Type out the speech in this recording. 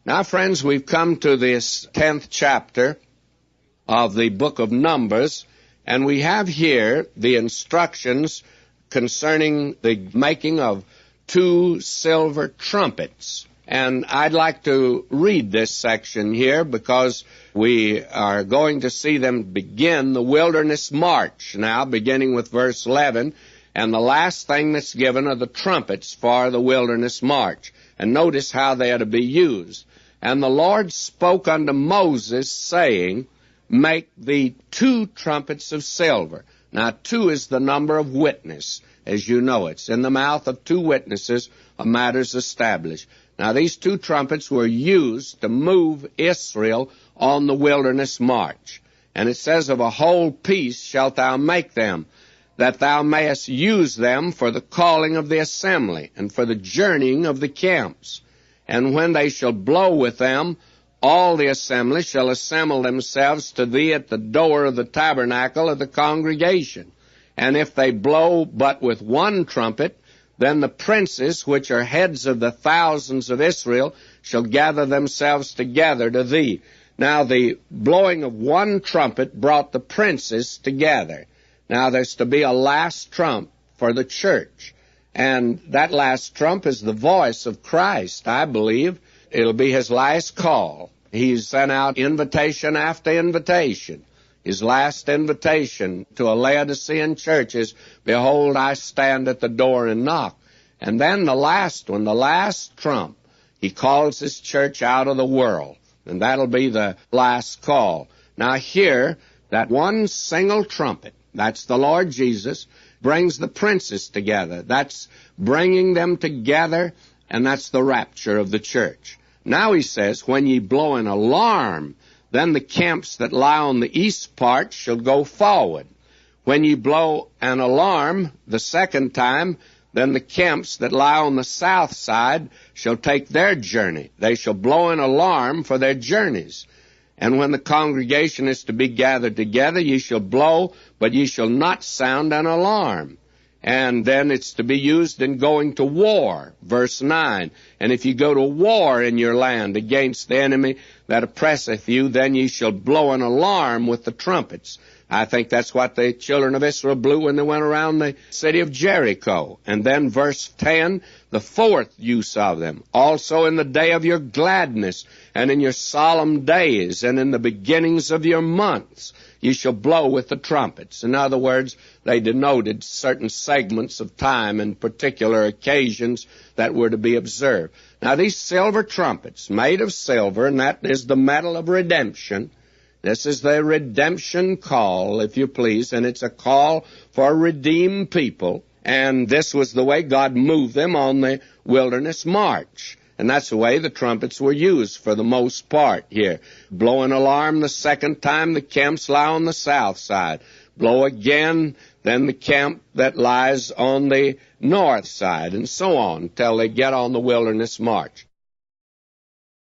Now, friends, we've come to this 10th chapter of the book of Numbers, and we have here the instructions concerning the making of 2 silver trumpets. And I'd like to read this section here because we are going to see them begin the wilderness march now, beginning with verse 11. And the last thing that's given are the trumpets for the wilderness march. And notice how they are to be used. And the Lord spoke unto Moses, saying, Make thee 2 trumpets of silver. Now, 2 is the number of witness, as you know. It's in the mouth of 2 witnesses a matter's established. Now, these 2 trumpets were used to move Israel on the wilderness march. And it says, Of a whole piece shalt thou make them, that thou mayest use them for the calling of the assembly, and for the journeying of the camps. And when they shall blow with them, all the assembly shall assemble themselves to thee at the door of the tabernacle of the congregation. And if they blow but with 1 trumpet, then the princes, which are heads of the thousands of Israel, shall gather themselves together to thee. Now the blowing of 1 trumpet brought the princes together. Now there's to be a last trump for the church. And that last trump is the voice of Christ, I believe. It'll be his last call. He's sent out invitation after invitation. His last invitation to a Laodicean church is, Behold, I stand at the door and knock. And then the last one, the last trump, he calls his church out of the world. And that'll be the last call. Now here, that 1 single trumpet, that's the Lord Jesus, brings the princes together. That's bringing them together, and that's the rapture of the church. Now he says, When ye blow an alarm, then the camps that lie on the east part shall go forward. When ye blow an alarm the second time, then the camps that lie on the south side shall take their journey. They shall blow an alarm for their journeys. And when the congregation is to be gathered together, ye shall blow, but ye shall not sound an alarm. And then it's to be used in going to war, verse 9. And if you go to war in your land against the enemy that oppresseth you, then ye shall blow an alarm with the trumpets. I think that's what the children of Israel blew when they went around the city of Jericho. And then verse 10, the 4th use of them. Also in the day of your gladness, and in your solemn days, and in the beginnings of your months, ye shall blow with the trumpets. In other words, they denoted certain segments of time and particular occasions that were to be observed. Now these silver trumpets, made of silver, and that is the metal of redemption. This is the redemption call, if you please, and it's a call for redeemed people. And this was the way God moved them on the wilderness march. And that's the way the trumpets were used for the most part here. Blow an alarm the second time, the camps lie on the south side. Blow again, then the camp that lies on the north side, and so on, till they get on the wilderness march.